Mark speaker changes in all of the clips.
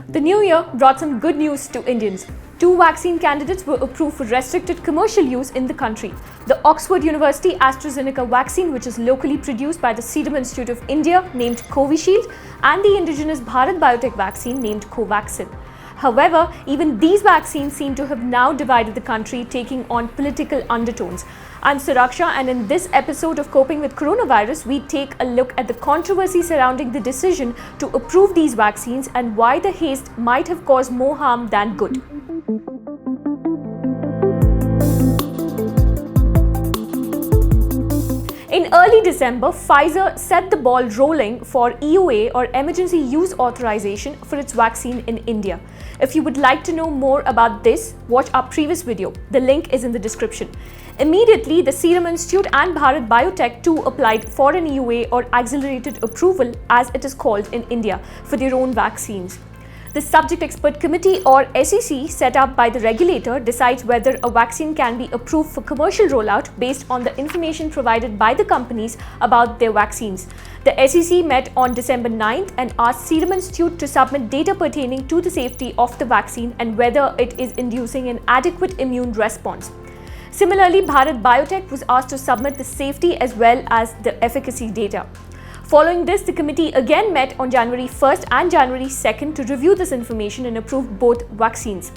Speaker 1: The new year brought some good news to Indians. Two vaccine candidates were approved for restricted commercial use in the country. The Oxford University AstraZeneca vaccine, which is locally produced by the Serum Institute of India, named Covishield, and the indigenous Bharat Biotech vaccine named Covaxin. However, even these vaccines seem to have now divided the country, taking on political undertones. I'm Suraksha, and in this episode of Coping with Coronavirus, we take a look at the controversy surrounding the decision to approve these vaccines and why the haste might have caused more harm than good. In early December, Pfizer set the ball rolling for EUA or Emergency Use Authorization for its vaccine in India. If you would like to know more about this, watch our previous video. The link is in the description. Immediately, the Serum Institute and Bharat Biotech too applied for an EUA or Accelerated Approval, as it is called in India, for their own vaccines. The Subject Expert Committee or SEC set up by the regulator decides whether a vaccine can be approved for commercial rollout based on the information provided by the companies about their vaccines. The SEC met on December 9th and asked Serum Institute to submit data pertaining to the safety of the vaccine and whether it is inducing an adequate immune response. Similarly, Bharat Biotech was asked to submit the safety as well as the efficacy data. Following this, the committee again met on January 1st and January 2nd to review this information and approve both vaccines.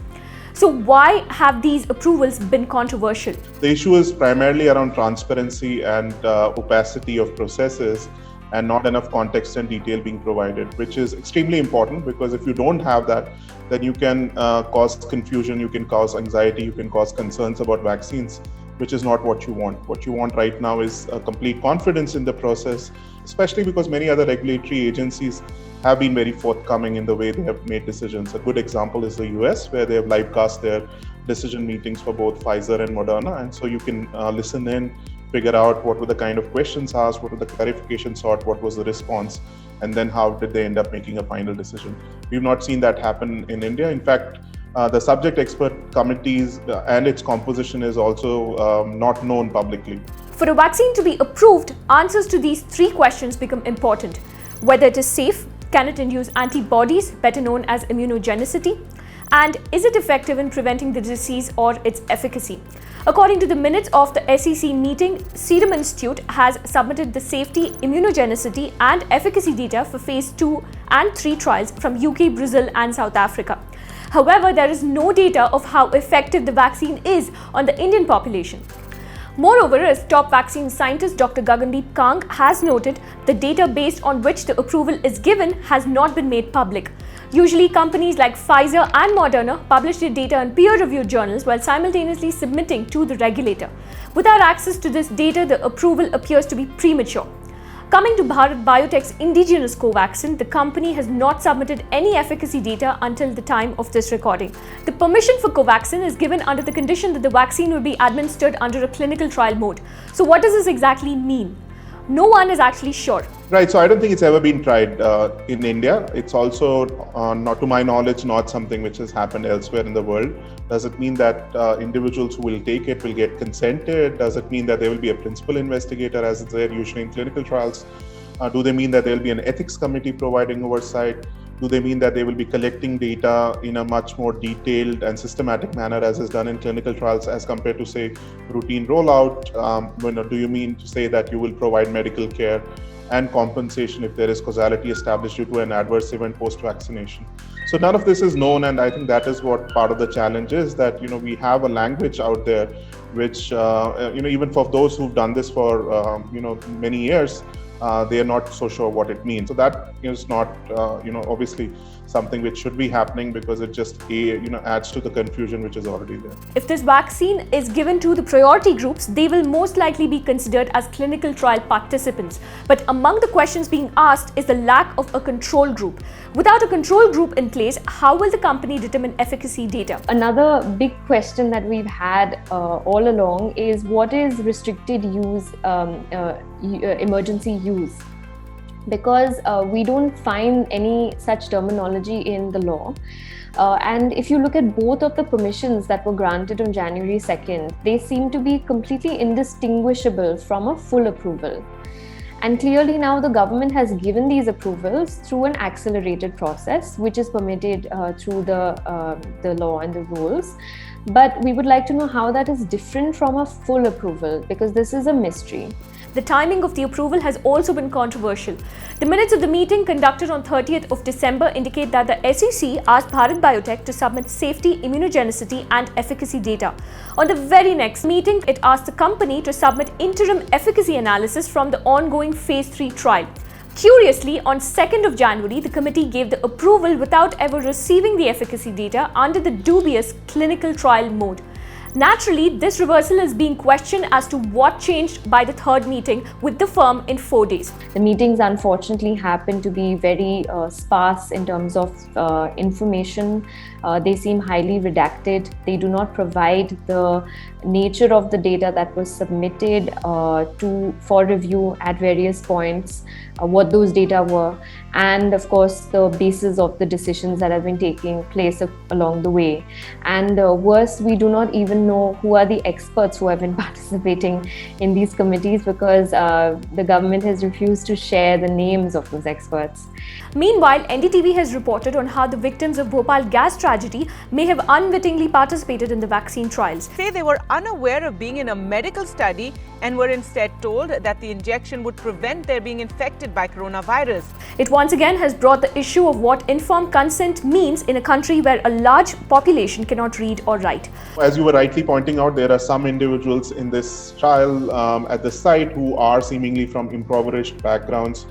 Speaker 1: So why have these approvals been controversial?
Speaker 2: The issue is primarily around transparency and opacity of processes and not enough context and detail being provided, which is extremely important because if you don't have that, then you can cause confusion, you can cause anxiety, you can cause concerns about vaccines, which is not what you want. What you want right now is complete confidence in the process, especially because many other regulatory agencies have been very forthcoming in the way they have made decisions. A good example is the US, where they have live cast their decision meetings for both Pfizer and Moderna. And so you can listen in, figure out what were the kind of questions asked, what were the clarifications sought, what was the response, and then how did they end up making a final decision. We've not seen that happen in India. In fact, the subject expert committees and its composition is also not known publicly.
Speaker 1: For a vaccine to be approved, answers to these three questions become important. Whether it is safe, can it induce antibodies, better known as immunogenicity, and is it effective in preventing the disease or its efficacy? According to the minutes of the SEC meeting, Serum Institute has submitted the safety, immunogenicity, and efficacy data for phase 2 and 3 trials from UK, Brazil, and South Africa. However, there is no data of how effective the vaccine is on the Indian population. Moreover, as top vaccine scientist Dr. Gagandeep Kang has noted, the data based on which the approval is given has not been made public. Usually, companies like Pfizer and Moderna publish their data in peer-reviewed journals while simultaneously submitting to the regulator. Without access to this data, the approval appears to be premature. Coming to Bharat Biotech's indigenous Covaxin, the company has not submitted any efficacy data until the time of this recording. The permission for Covaxin is given under the condition that the vaccine will be administered under a clinical trial mode. So what does this exactly mean? No one is actually sure.
Speaker 2: Right, so I don't think it's ever been tried in India. It's also, not to my knowledge, not something which has happened elsewhere in the world. Does it mean that individuals who will take it will get consented? Does it mean that there will be a principal investigator as is there usually in clinical trials? Do they mean that there will be an ethics committee providing oversight? Do they mean that they will be collecting data in a much more detailed and systematic manner as is done in clinical trials as compared to, say, routine rollout? Do you mean to say that you will provide medical care and compensation if there is causality established due to an adverse event post-vaccination? So none of this is known, and I think that is what part of the challenge is, that we have a language out there which even for those who've done this for many years, they are not so sure what it means. So that is not obviously something which should be happening, because it just adds to the confusion which is already there.
Speaker 1: If this vaccine is given to the priority groups, they will most likely be considered as clinical trial participants. But among the questions being asked is the lack of a control group. Without a control group in place, how will the company determine efficacy data?
Speaker 3: Another big question that we've had all along is what is restricted use, emergency use? Because we don't find any such terminology in the law. And if you look at both of the permissions that were granted on January 2nd, they seem to be completely indistinguishable from a full approval. And clearly now the government has given these approvals through an accelerated process, which is permitted through the law and the rules. But we would like to know how that is different from a full approval, because this is a mystery.
Speaker 1: The timing of the approval has also been controversial. The minutes of the meeting conducted on 30th of December indicate that the SEC asked Bharat Biotech to submit safety, immunogenicity and efficacy data. On the very next meeting, it asked the company to submit interim efficacy analysis from the ongoing phase 3 trial. Curiously, on 2nd of January, the committee gave the approval without ever receiving the efficacy data under the dubious clinical trial mode. Naturally, this reversal is being questioned as to what changed by the third meeting with the firm in 4 days.
Speaker 3: The meetings unfortunately happen to be very sparse in terms of information. They seem highly redacted. They do not provide the nature of the data that was submitted for review at various points, what those data were, and of course the basis of the decisions that have been taking place along the way. And worse, we do not even know who are the experts who have been participating in these committees, because the government has refused to share the names of those experts.
Speaker 1: Meanwhile, NDTV has reported on how the victims of Bhopal gas tragedy may have unwittingly participated in the vaccine trials.
Speaker 4: Say they were unaware of being in a medical study and were instead told that the injection would prevent their being infected by coronavirus.
Speaker 1: It once again has brought the issue of what informed consent means in a country where a large population cannot read or write.
Speaker 2: As you were rightly pointing out, there are some individuals in this trial at the site who are seemingly from impoverished backgrounds,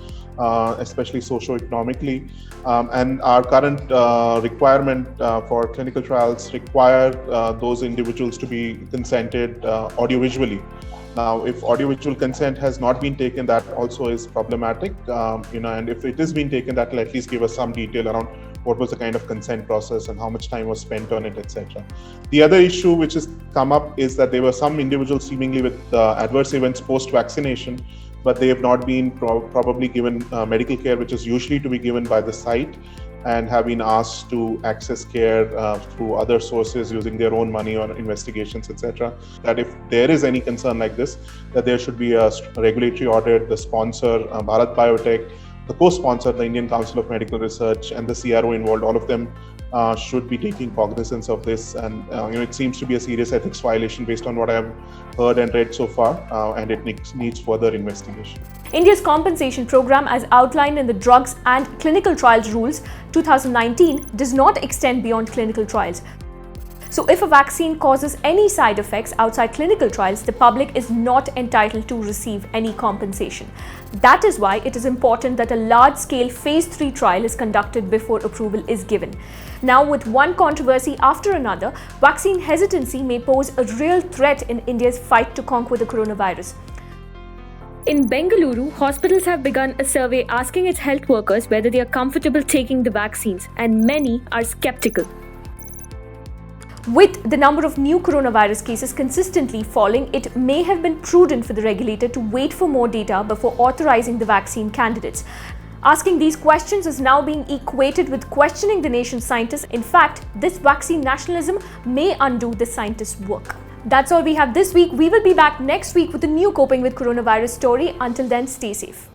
Speaker 2: especially socio-economically, and our current requirement for clinical trials require those individuals to be consented audiovisually. Now, if audiovisual consent has not been taken, that also is problematic, and if it is being taken, that will at least give us some detail around what was the kind of consent process and how much time was spent on it, etc. The other issue which has come up is that there were some individuals seemingly with adverse events post-vaccination, but they have not been probably given medical care, which is usually to be given by the site, and have been asked to access care through other sources using their own money or investigations, etc. That if there is any concern like this, that there should be a regulatory audit, the sponsor, Bharat Biotech, the co-sponsor, the Indian Council of Medical Research, and the CRO involved, all of them should be taking cognizance of this. And it seems to be a serious ethics violation based on what I have heard and read so far, and it needs further investigation.
Speaker 1: India's compensation program, as outlined in the Drugs and Clinical Trials Rules 2019, does not extend beyond clinical trials. So if a vaccine causes any side effects outside clinical trials, the public is not entitled to receive any compensation. That is why it is important that a large-scale phase 3 trial is conducted before approval is given. Now, with one controversy after another, vaccine hesitancy may pose a real threat in India's fight to conquer the coronavirus. In Bengaluru, hospitals have begun a survey asking its health workers whether they are comfortable taking the vaccines, and many are skeptical. With the number of new coronavirus cases consistently falling, it may have been prudent for the regulator to wait for more data before authorizing the vaccine candidates. Asking these questions is now being equated with questioning the nation's scientists. In fact, this vaccine nationalism may undo the scientists' work. That's all we have this week. We will be back next week with a new Coping with Coronavirus story. Until then, stay safe.